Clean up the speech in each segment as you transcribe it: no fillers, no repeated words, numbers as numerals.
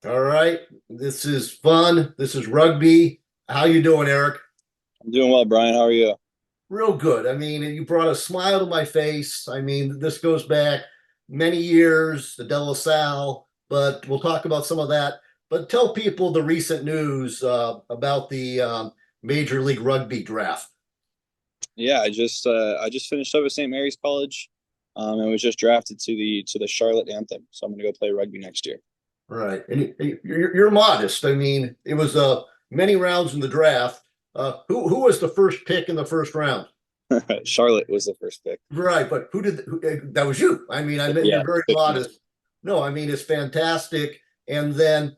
All right. This is fun. This is rugby. How you doing, Eric? I'm doing well, Brian. How are you? Real good. I mean, you brought a smile to my face. I mean, this goes back many years, the De La Salle, but we'll talk about some of that. But tell people the recent news about the Major League Rugby Draft. Yeah, I just finished up at St. Mary's College, and was just drafted to the Charlotte Anthem. So I'm gonna go play rugby next year. Right. And you're modest. I mean, it was many rounds in the draft. Who was the first pick in the first round? Charlotte was the first pick. Right, but that was you. I mean, I meant Yeah, you're very picked me. modest. No, I mean it's fantastic. And then,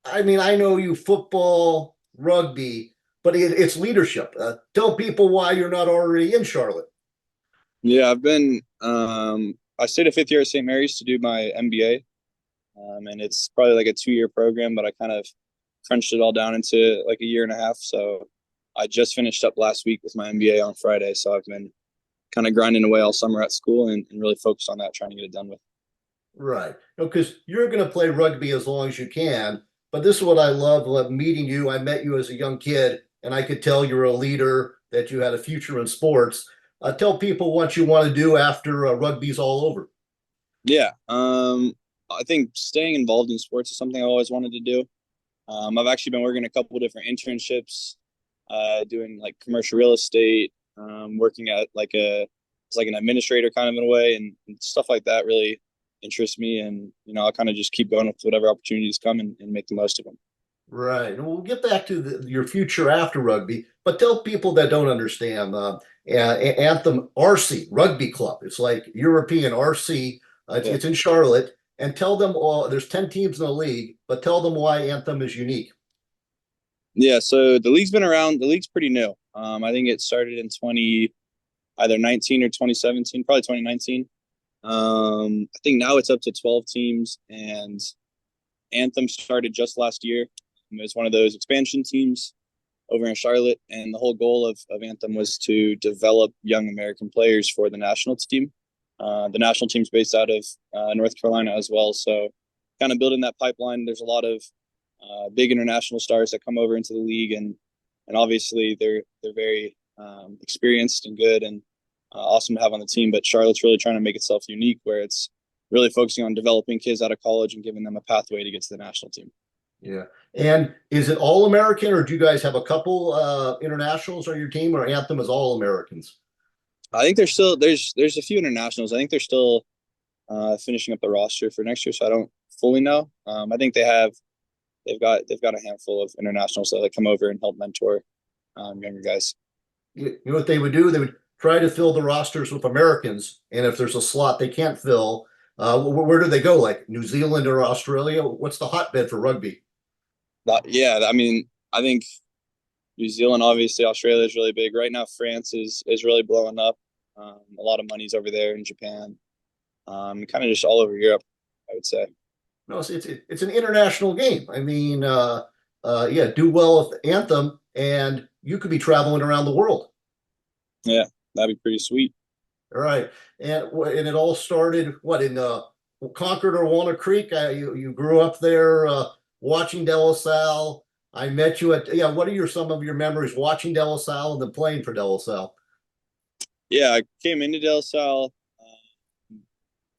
I mean, I know you football, rugby, but it's leadership. Tell people why you're not already in Charlotte. Yeah, I stayed a fifth year at St. Mary's to do my MBA, and it's probably like a 2 year program, but I kind of crunched it all down into like a year and a half. So I just finished up last week with my MBA on Friday. So I've been kind of grinding away all summer at school and really focused on that, trying to get it done with. Right. Because you're going to play rugby as long as you can. But this is what I love meeting you. I met you as a young kid, and I could tell you're a leader, that you had a future in sports. Tell people what you want to do after rugby's all over. Yeah. I think staying involved in sports is something I always wanted to do. I've actually been working a couple of different internships, doing like commercial real estate, working at it's like an administrator kind of in a way, and stuff like that really interests me. And, I'll kind of just keep going with whatever opportunities come and make the most of them. Right. And we'll get back to your future after rugby, but tell people that don't understand Anthem RC Rugby Club. It's like European RC. Yeah. It's in Charlotte. And tell them all there's 10 teams in the league, but tell them why Anthem is unique. Yeah. So the league's been around. The league's pretty new. I think it started in either 19 or 2017, probably 2019. I think now it's up to 12 teams, and Anthem started just last year. It was one of those expansion teams over in Charlotte, and the whole goal of Anthem was to develop young American players for the national team. The national team's based out of North Carolina as well, so kind of building that pipeline. There's a lot of big international stars that come over into the league, and obviously they're very experienced and good and awesome to have on the team. But Charlotte's really trying to make itself unique, where it's really focusing on developing kids out of college and giving them a pathway to get to the national team. Yeah. And is it all American, or do you guys have a couple internationals on your team, or Anthem is all Americans? I think there's a few internationals. I think they're still finishing up the roster for next year, so I don't fully know. I think they've got a handful of internationals that come over and help mentor younger guys. You know what they would do? They would try to fill the rosters with Americans, and if there's a slot they can't fill, where do they go? Like New Zealand or Australia? What's the hotbed for rugby? Yeah, I mean, I think New Zealand, obviously, Australia is really big right now. France is really blowing up. A lot of money's over there in Japan, kind of just all over Europe, I would say. No, it's an international game. I mean, yeah, do well with Anthem, and you could be traveling around the world. Yeah, that'd be pretty sweet. All right, and it all started what in Concord or Walnut Creek. You grew up there watching De La Salle. I met you at yeah. What are some of your memories watching De La Salle and then playing for De La Salle? Yeah, I came into Del Sal.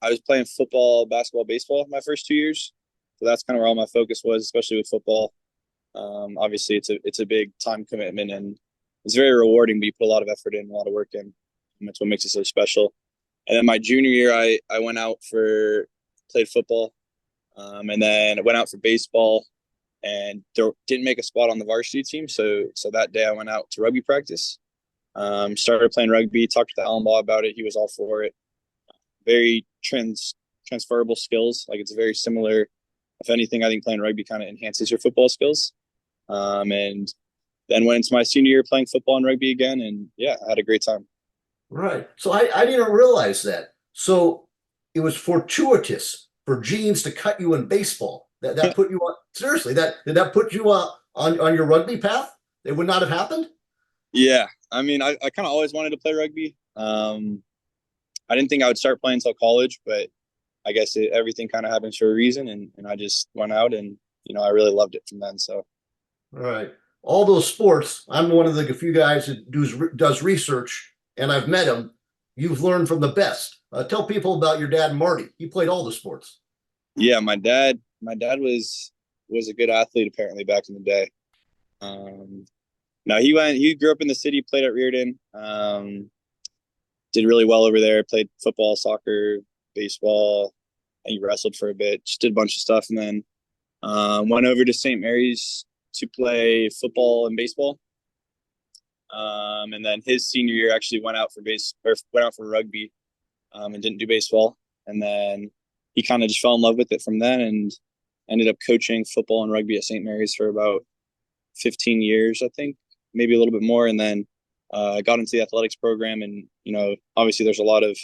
I was playing football, basketball, baseball my first 2 years, so that's kind of where all my focus was, especially with football. Obviously, it's a big time commitment, and it's very rewarding. But you put a lot of effort in, a lot of work in, and that's what makes it so special. And then my junior year, I went out for played football, and then I went out for baseball, and there didn't make a spot on the varsity team. So that day I went out to rugby practice. Started playing rugby. Talked to the Allen Ball about it. He was all for it. Very transferable skills. Like it's very similar. If anything, I think playing rugby kind of enhances your football skills. And then went into my senior year playing football and rugby again, and yeah, I had a great time. Right. So I didn't realize that. So it was fortuitous for genes to cut you in baseball. That put you on seriously. That did that put you on your rugby path? It would not have happened. Yeah, I mean, I kind of always wanted to play rugby. I didn't think I would start playing until college, but I guess everything kind of happens for a reason, and I just went out and I really loved it from then. So All right. All those sports, I'm one of the few guys that does research, and I've met him. You've learned from the best. Tell people about your dad, Marty. He played all the sports. yeah, my dad was a good athlete apparently back in the day. Um, no, he grew up in the city, played at Reardon, did really well over there, played football, soccer, baseball, and he wrestled for a bit, just did a bunch of stuff, and then went over to St. Mary's to play football and baseball. And then his senior year actually went out for rugby, and didn't do baseball. And then he kind of just fell in love with it from then and ended up coaching football and rugby at St. Mary's for about 15 years, I think, maybe a little bit more. And then got into the athletics program. And, obviously there's a lot of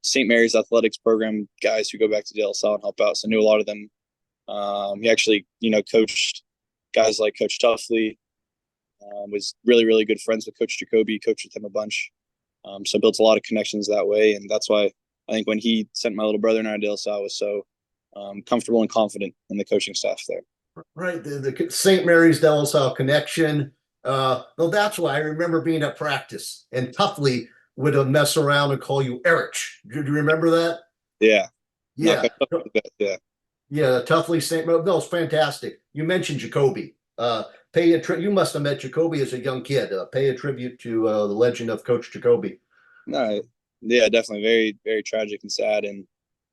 St. Mary's athletics program guys who go back to De La Salle and help out. So I knew a lot of them. He actually, coached guys like Coach Tuffley, was really, really good friends with Coach Jacoby, coached with him a bunch. So built a lot of connections that way. And that's why I think when he sent my little brother and I to De La Salle, I was so comfortable and confident in the coaching staff there. Right. The St. Mary's De La Salle connection. Well, that's why I remember being at practice and Tuffley would mess around and call you Erich. Do you remember that? Yeah. Yeah. Yeah. Yeah, Tuffley St. No, it's fantastic. You mentioned Jacoby. You must have met Jacoby as a young kid. Pay a tribute to the legend of Coach Jacoby. No, yeah, definitely very, very tragic and sad. And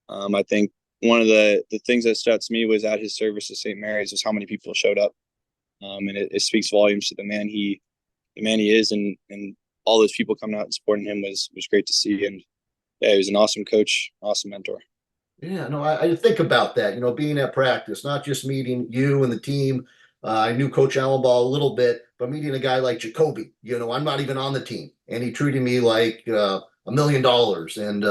I think one of the things that stood out to me was at his service at St. Mary's was how many people showed up. And it speaks volumes to the man he is, and all those people coming out and supporting him was great to see. And yeah, he was an awesome coach, awesome mentor. Yeah, no, I think about that, being at practice, not just meeting you and the team. I knew Coach Allenball a little bit, but meeting a guy like Jacoby, I'm not even on the team, and he treated me like $1 million, and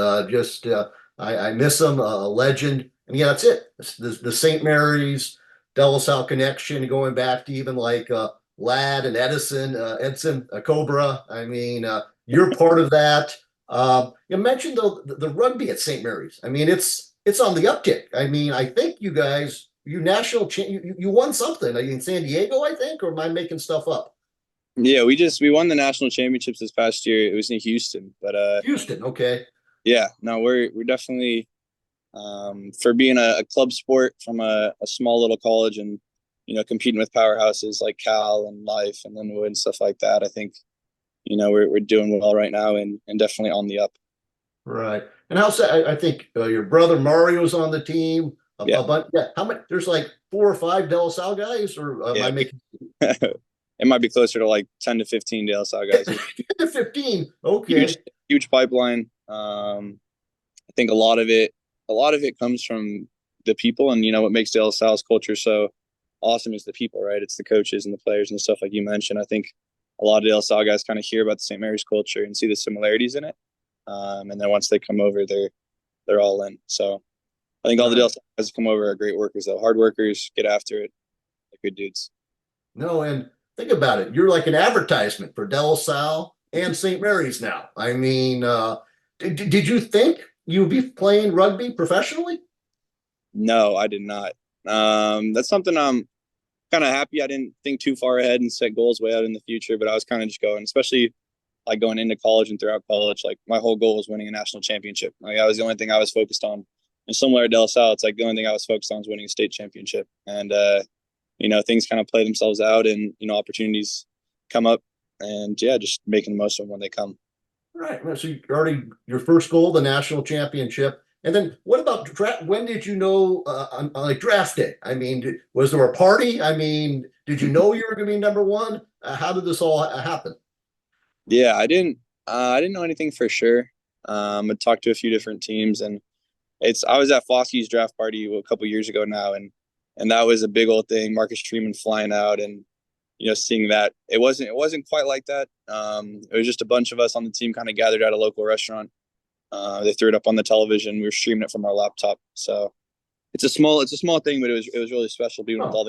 I miss him, a legend. And yeah, that's it. The St. Mary's De La Salle connection, going back to even like Ladd and Edson Cobra. I mean, you're part of that. You mentioned the rugby at St. Mary's. I mean, it's on the uptick. I mean, I think you guys, you won something in San Diego, I think, or am I making stuff up? Yeah, we won the national championships this past year. It was in Houston, but Houston, okay. yeah, no, we're definitely for being a club sport from a small little college, and competing with powerhouses like Cal and Life and Linwood and stuff like that. I think we're doing well right now, and definitely on the up. Right. And I think your brother Mario's on the team. Yeah. Yeah. How many? There's like 4 or 5 De La Salle guys, or am Yeah. I making It might be closer to like 10 to 15 De La Salle guys. 10 to 15? Okay. Huge pipeline. I think a lot of it comes from the people, and what makes De La Salle's culture so awesome is the people, right? It's the coaches and the players and stuff like you mentioned. I think a lot of De La Salle guys kind of hear about the St. Mary's culture and see the similarities in it. And then once they come over, they're all in. So I think all the De La Salle guys who come over are great workers, though. Hard workers, get after it. They're good dudes. No, and think about it. You're like an advertisement for De La Salle and St. Mary's now. I mean, did you think you'd be playing rugby professionally? No, I did not. That's something I'm kind of happy I didn't think too far ahead and set goals way out in the future, but I was kind of just going, especially like going into college and throughout college. Like my whole goal was winning a national championship. Like that was the only thing I was focused on. And similar to De La Salle, it's like the only thing I was focused on was winning a state championship. And things kind of play themselves out, and opportunities come up, and yeah, just making the most of them when they come. Right. So you already your first goal, the national championship. And then what about draft? When did you know on like draft day? I mean, was there a party? I mean, did you know you were going to be number one? How did this all happen? Yeah, I didn't know anything for sure. I talked to a few different teams, and I was at Foskey's draft party a couple years ago now, and that was a big old thing. Marcus Treeman flying out, and seeing that it wasn't quite like that. It was just a bunch of us on the team kind of gathered at a local restaurant. They threw it up on the television. We were streaming it from our laptop. So it's a small thing, but it was really special being with all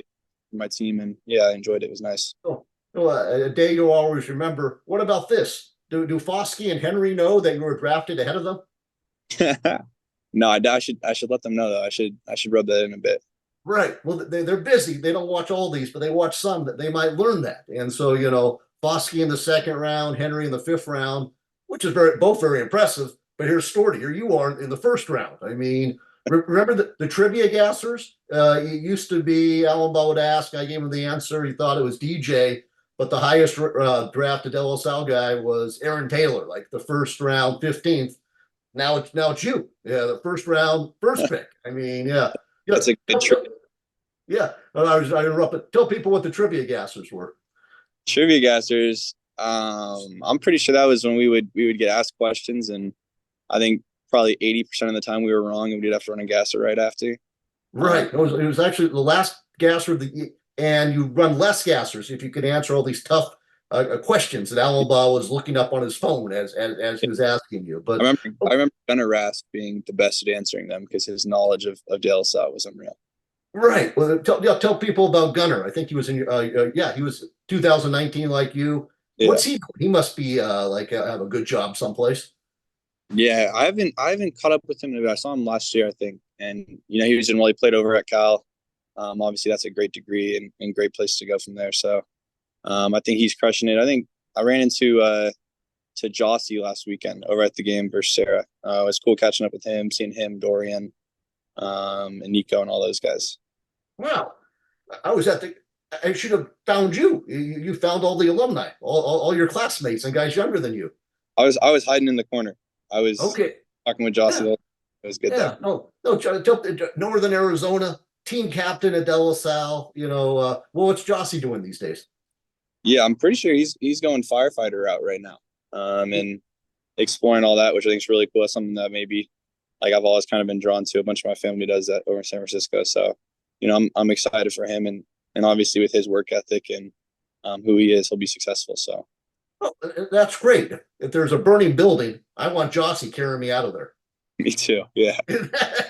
my team, and yeah, I enjoyed it. It was nice. Oh, well, a day you'll always remember. What about this? Do Foskey and Henry know that you were drafted ahead of them? No, I should let them know though. I should rub that in a bit. Right. Well, they're busy. They don't watch all these, but they watch some that they might learn that. And so, Foskey in the second round, Henry in the fifth round, which is both very impressive. But here's Storti. Here you are in the first round. I mean, remember the trivia gassers? It used to be Alan Ball would ask. I gave him the answer. He thought it was DJ, but the highest drafted LSL guy was Aaron Taylor, like the first round, 15th. Now it's you. Yeah, the first round, first pick. I mean, yeah. Yeah, That's a good trick. yeah. I interrupted. Tell people what the trivia gassers were. Trivia gassers. I'm pretty sure that was when we would get asked questions, and I think probably 80% of the time we were wrong, and we'd have to run a gasser right after. Right. It was actually the last gasser, and you run less gassers if you could answer all these tough questions that Alan Ball was looking up on his phone as he was asking you. But I remember Gunnar Rask being the best at answering them because his knowledge of Dale South was unreal. right. Well, tell people about Gunnar. I think he was in. He was 2019 like you. Yeah. What's he? He must be have a good job someplace. Yeah, I haven't caught up with him. I saw him last year, I think, and he was in well. He played over at Cal. Obviously, that's a great degree and great place to go from there. So, I think he's crushing it. I think I ran into to Jossie last weekend over at the game versus Sarah. It was cool catching up with him, seeing him, Dorian, and Nico, and all those guys. Wow. I should have found you. You found all the alumni, all your classmates and guys younger than you. I was hiding in the corner. I was Okay. talking with Jossie. Yeah. It was good. Yeah. Though. No, Northern Arizona, team captain at De La Salle. What's Jossie doing these days? Yeah, I'm pretty sure he's going firefighter route right now. And exploring all that, which I think is really cool. That's something that maybe like I've always kind of been drawn to. A bunch of my family does that over in San Francisco. So, I'm excited for him and obviously with his work ethic and who he is, he'll be successful. So. Well, that's great. If there's a burning building, I want Jossie carrying me out of there. Me too. Yeah.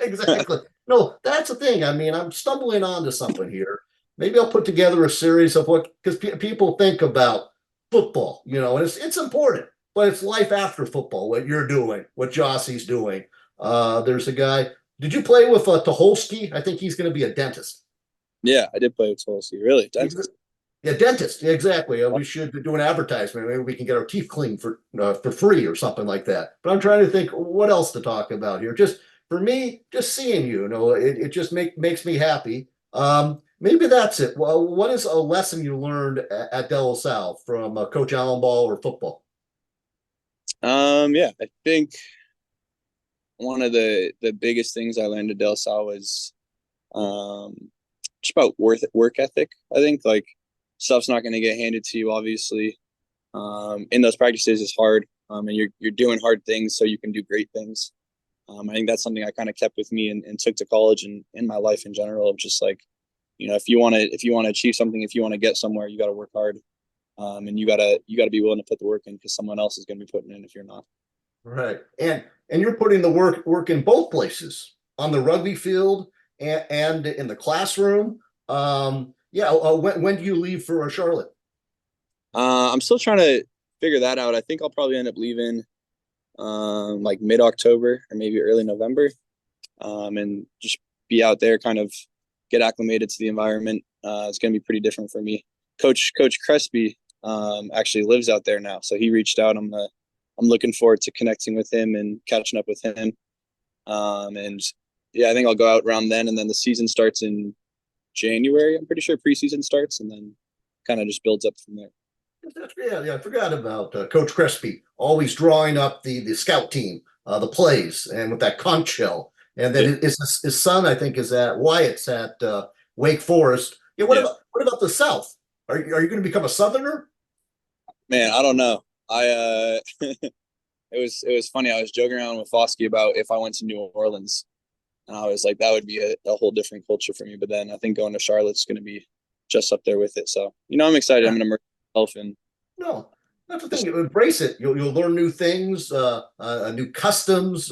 Exactly. No, that's the thing. I mean, I'm stumbling onto something here. Maybe I'll put together a series of because people think about football, and it's important, but it's life after football, what you're doing, what Jossie's doing. There's a guy. Did you play with Tucholsky? I think he's going to be a dentist. Yeah, I did play with Tucholsky. Really? Dentist? Yeah, dentist. Yeah, exactly. We should do an advertisement. Maybe we can get our teeth cleaned for free or something like that. But I'm trying to think what else to talk about here. Just for me, just seeing you, it just makes me happy. Maybe that's it. Well, what is a lesson you learned at De La Salle from Coach Allen Ball or football? Yeah, I think one of the biggest things I learned at De La Salle was just about work ethic. I think like stuff's not going to get handed to you, obviously. In those practices, it's hard, and you're doing hard things so you can do great things. I think that's something I kind of kept with me and took to college and in my life in general of just like, if you want to achieve something, if you want to get somewhere, you got to work hard, and you gotta be willing to put the work in because someone else is going to be putting in if you're not. Right, and you're putting the work in both places, on the rugby field and in the classroom. When do you leave for Charlotte? I'm still trying to figure that out. I think I'll probably end up leaving like mid-October or maybe early November, and just be out there, kind of get acclimated to the environment. It's going to be pretty different for me. Coach Crespi actually lives out there now, so he reached out. I'm looking forward to connecting with him and catching up with him. And yeah, I think I'll go out around then, and then the season starts in January. I'm pretty sure preseason starts, and then kind of just builds up from there. Yeah, I forgot about Coach Crespi, always drawing up the scout team, the plays, and with that conch shell. And then his son, I think, is at Wyatt's at Wake Forest. Yeah, what about the South? Are you going to become a Southerner? Man, I don't know. It was funny. I was joking around with Foskey about if I went to New Orleans, and I was like, that would be a whole different culture for me. But then I think going to Charlotte's going to be just up there with it. So I'm excited. I'm going to immerse myself in. No, that's the thing. You embrace it. You'll learn new things, new customs.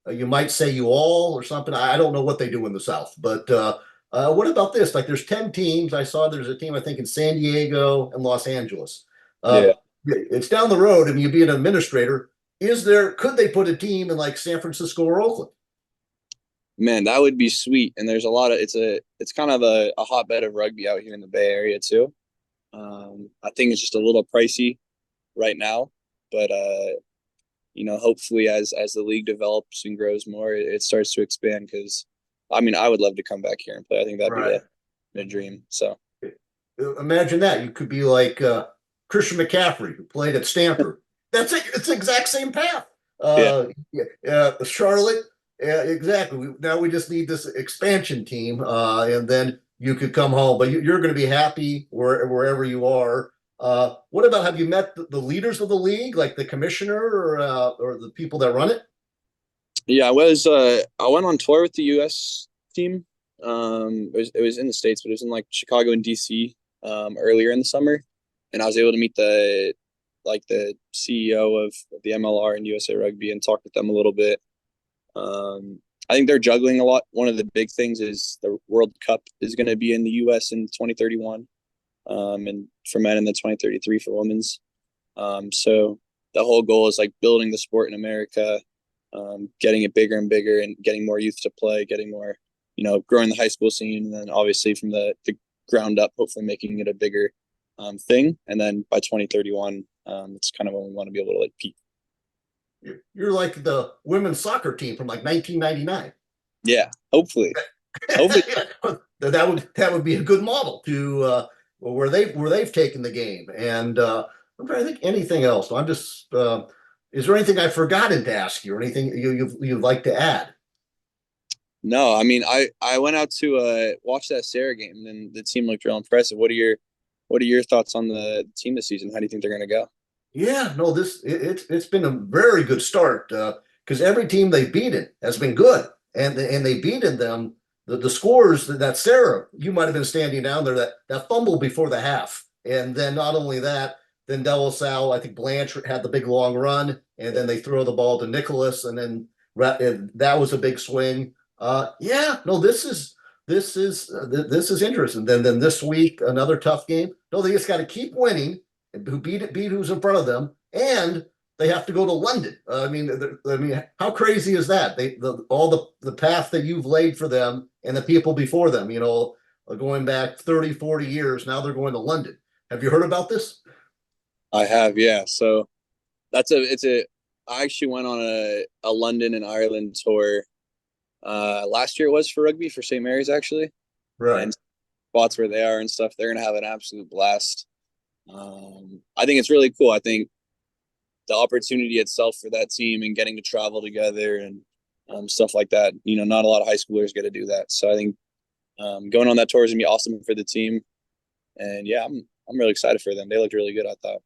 You might say you all or something. I don't know what they do in the South, but what about this? Like, there's 10 teams. I saw there's a team, I think, in San Diego and Los Angeles. It's down the road. I mean, you'd be an administrator. Could they put a team in like San Francisco or Oakland? Man, that would be sweet. And there's a lot of it's kind of a hotbed of rugby out here in the Bay Area too. I think it's just a little pricey right now, but hopefully as the league develops and grows more, it starts to expand. Because I mean, I would love to come back here and play. I think that'd be Right. a dream. So Imagine that. You could be like Christian McCaffrey, who played at Stanford. That's it. It's the exact same path. yeah, Charlotte, exactly. Now we just need this expansion team, and then you could come home. But you're going to be happy wherever you are. What about, have you met the leaders of the league, like the commissioner or the people that run it? yeah. I went on tour with the U.S. team. It was in the States, but it was in like Chicago and DC earlier in the summer, and I was able to meet the CEO of the MLR and USA Rugby and talk with them a little bit. I think they're juggling a lot. One of the big things is the World Cup is going to be in the U.S. in 2031, and for men, and then 2033 for women's. So the whole goal is like building the sport in America, getting it bigger and bigger, and getting more youth to play, getting more, growing the high school scene, and then obviously from the ground up, hopefully making it a bigger thing. And then by 2031, it's kind of when we want to be able to like peak. You're like the women's soccer team from like 1999. Yeah, hopefully. Hopefully. That would be a good model to where they've taken the game. And I'm trying to think anything else. I'm just is there anything I've forgotten to ask you, or anything you'd like to add? No, I mean, I went out to watch that Sarah game, and the team looked real impressive. What are your thoughts on the team this season? How do you think they're going to go? Yeah, no, it's been a very good start because every team they've beaten has been good, and they beaten them. The scores that Sarah, you might have been standing down there, that fumble before the half, and then not only that, then De La Salle, I think Blanche had the big long run, and then they throw the ball to Nicholas, and then and that was a big swing. Yeah, no, this is interesting. Then this week another tough game. No, they just got to keep winning, who beat who's in front of them, and they have to go to London. I mean, how crazy is that? All the path that you've laid for them and the people before them, going back 30, 40 years. Now they're going to London. Have you heard about this? I have, yeah. So I actually went on a London and Ireland tour last year. It was for rugby for St. Mary's actually, Right. and spots where they are and stuff. They're gonna have an absolute blast. I think it's really cool. I think the opportunity itself for that team and getting to travel together and stuff like that. Not a lot of high schoolers get to do that. So I think going on that tour is gonna be awesome for the team. And yeah, I'm really excited for them. They looked really good, I thought.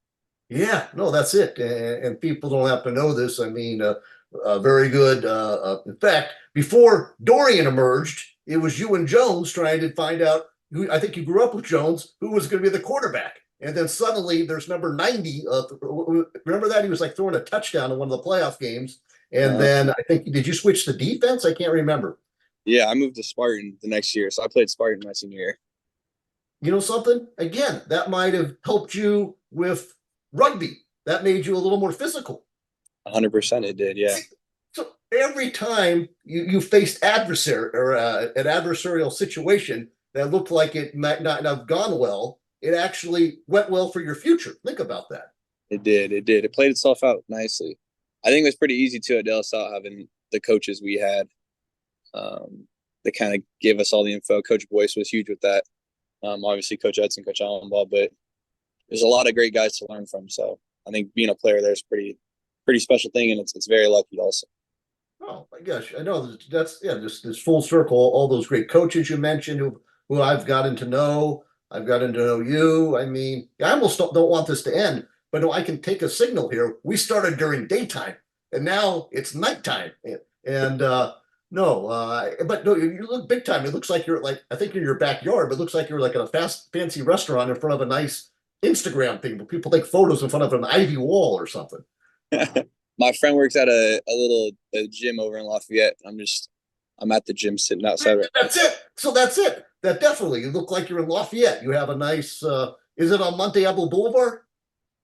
Yeah, no, that's it. And people don't have to know this. I mean, very good. In fact, before Dorian emerged, it was you and Jones trying to find out who, I think you grew up with Jones, who was going to be the quarterback. And then suddenly there's number 90. Remember that? He was like throwing a touchdown in one of the playoff games. And Uh, then I think, did you switch to defense? I can't remember. yeah, I moved to Spartan the next year, so I played Spartan my senior year. You know something? Again, that might have helped you with rugby. That made you a little more physical. 100% it did, yeah. So every time you faced adversary or an adversarial situation that looked like it might not have gone well, it actually went well for your future. Think about that. It did. It did. It played itself out nicely. I think it was pretty easy too at Del Salle having the coaches we had. That kind of gave us all the info. Coach Boyce was huge with that. Obviously, Coach Edson, Coach Allenbaugh, but there's a lot of great guys to learn from. So I think being a player there is pretty special thing, and it's very lucky also. Oh my gosh, I know that's yeah, this full circle. All those great coaches you mentioned, who I've gotten to know. I've gotten to know you. I mean, I almost don't want this to end, but no, I can take a signal here. We started during daytime, and now it's nighttime. And no, but no, you look big time. It looks like you're like, I think you're in your backyard, but it looks like you're like in a fancy restaurant in front of a nice Instagram thing where people take photos in front of an ivy wall or something. My friend works at a gym over in Lafayette. I'm at the gym sitting outside. That's it. So that's it. That definitely, you look like you're in Lafayette. You have a nice, is it on Monte Abo Boulevard?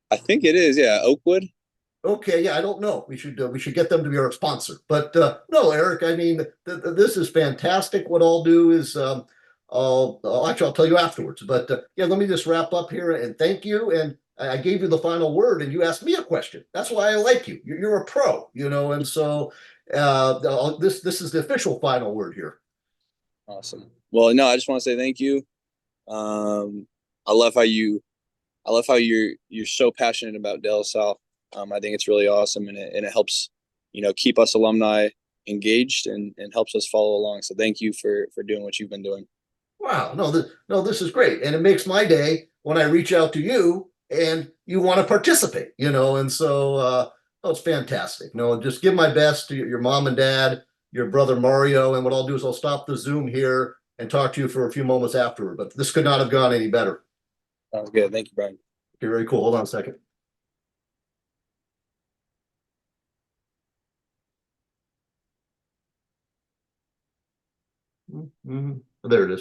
I think it is, yeah, Oakwood. Okay, yeah, I don't know. We should get them to be our sponsor. But no, Eric, I mean, this is fantastic. What I'll do is actually I'll tell you afterwards. But yeah, let me just wrap up here and thank you. And I gave you the final word, and you asked me a question. That's why I like you. You're a pro, you know. And so this is the official final word here. Awesome. Well, no, I just want to say thank you. Um, I love how you're so passionate about De La Salle. I think it's really awesome, and it helps, keep us alumni engaged and helps us follow along. So thank you for doing what you've been doing. Wow, no, this is great, and it makes my day when I reach out to you and you want to participate, you know, and so oh, it's fantastic. No, just give my best to your mom and dad, your brother Mario, and what I'll do is I'll stop the Zoom here and talk to you for a few moments afterward. But this could not have gone any better. Sounds good. Thank you, Brian. Okay, very cool. Hold on a second. There it is.